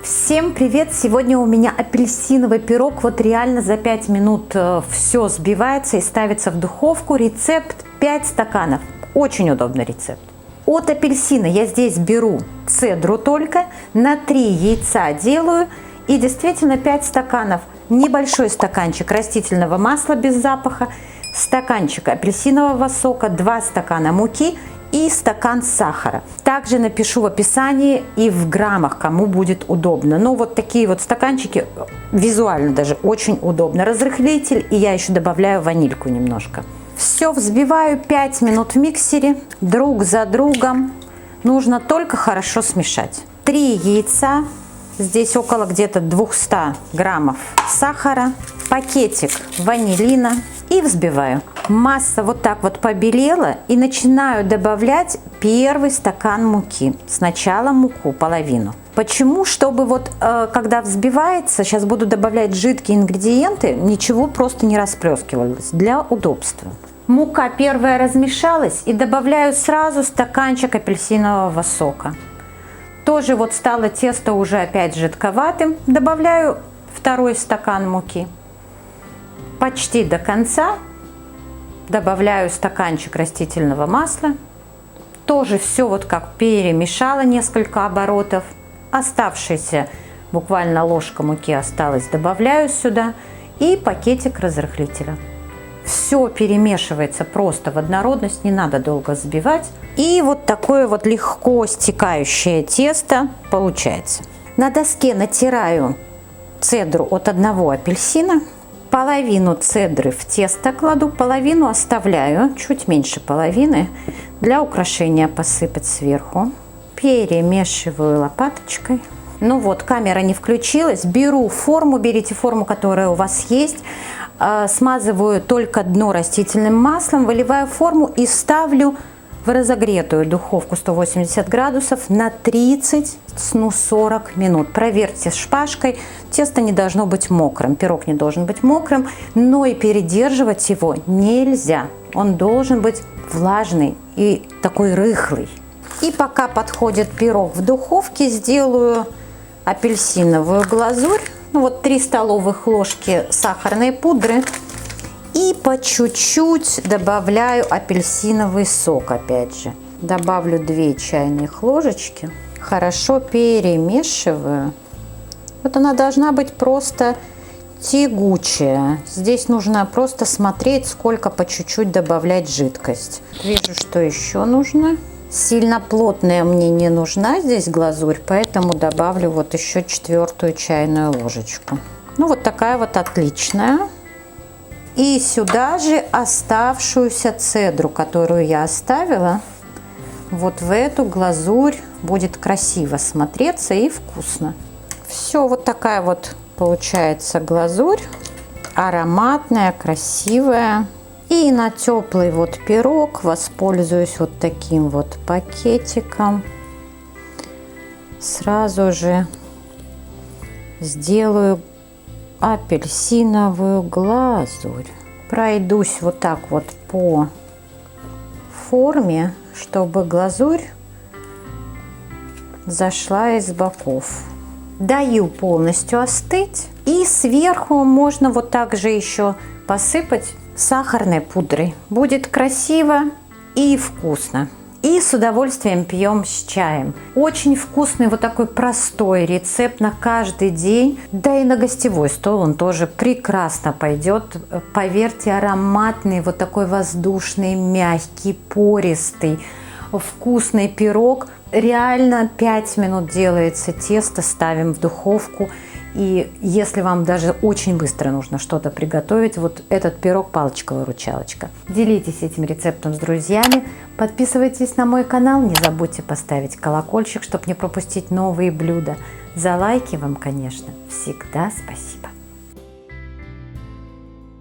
Всем привет! Сегодня у меня апельсиновый пирог. Вот реально за 5 минут все сбивается и ставится в духовку. Рецепт 5 стаканов. Очень удобный рецепт. От апельсина я здесь беру цедру только, на 3 яйца делаю и действительно 5 стаканов. Небольшой стаканчик растительного масла без запаха, стаканчик апельсинового сока, 2 стакана муки и стакан сахара. Также напишу в описании и в граммах, кому будет удобно. Но вот такие вот стаканчики визуально даже очень удобно. Разрыхлитель, и я еще добавляю ванильку немножко. Все взбиваю 5 минут в миксере, друг за другом. Нужно только хорошо смешать. 3 яйца, здесь около где-то 200 граммов сахара, пакетик ванилина и взбиваю. Масса вот так вот побелела, и начинаю добавлять первый стакан муки. Сначала муку, половину. Почему? Чтобы вот когда взбивается, сейчас буду добавлять жидкие ингредиенты, ничего просто не расплескивалось, для удобства. Мука первая размешалась, и добавляю сразу стаканчик апельсинового сока. Тоже вот стало тесто уже опять жидковатым. Добавляю второй стакан муки. Почти до конца. Добавляю стаканчик растительного масла. Тоже все вот как перемешала несколько оборотов. Оставшаяся буквально ложка муки осталась, добавляю сюда. И пакетик разрыхлителя. Все перемешивается просто в однородность, не надо долго взбивать. И вот такое вот легко стекающее тесто получается. На доске натираю цедру от одного апельсина. Половину цедры в тесто кладу, половину оставляю, чуть меньше половины, для украшения посыпать сверху. Перемешиваю лопаточкой. Ну вот, камера не включилась. Беру форму, берите форму, которая у вас есть. Смазываю только дно растительным маслом, выливаю форму и ставлю в разогретую духовку 180 градусов на 30-40 минут. Проверьте шпажкой. Тесто не должно быть мокрым, пирог не должен быть мокрым, но и передерживать его нельзя. Он должен быть влажный и такой рыхлый. И пока подходит пирог в духовке, сделаю апельсиновую глазурь. Ну вот 3 столовых ложки сахарной пудры. И по чуть-чуть добавляю апельсиновый сок опять же. Добавлю 2 чайных ложечки. Хорошо перемешиваю. Вот она должна быть просто тягучая. Здесь нужно просто смотреть, сколько по чуть-чуть добавлять жидкость. Вижу, что еще нужно. Сильно плотная мне не нужна здесь глазурь, поэтому добавлю вот еще 4 чайную ложечку. Ну вот такая вот отличная. И сюда же оставшуюся цедру, которую я оставила, вот в эту глазурь, будет красиво смотреться и вкусно. Все, вот такая вот получается глазурь, ароматная, красивая. И на теплый вот пирог воспользуюсь вот таким вот пакетиком. Сразу же сделаю апельсиновую глазурь. Пройдусь вот так вот по форме, чтобы глазурь зашла из боков. Даю полностью остыть. И сверху можно вот так же еще посыпать сахарной пудрой. Будет красиво и вкусно. И с удовольствием пьем с чаем. Очень вкусный вот такой простой рецепт на каждый день. Да и на гостевой стол он тоже прекрасно пойдет. Поверьте, ароматный, вот такой воздушный, мягкий, пористый, вкусный пирог. Реально 5 минут делается тесто, ставим в духовку. И если вам даже очень быстро нужно что-то приготовить, вот этот пирог палочка-выручалочка. Делитесь этим рецептом с друзьями, подписывайтесь на мой канал, не забудьте поставить колокольчик, чтобы не пропустить новые блюда. За лайки вам, конечно, всегда спасибо.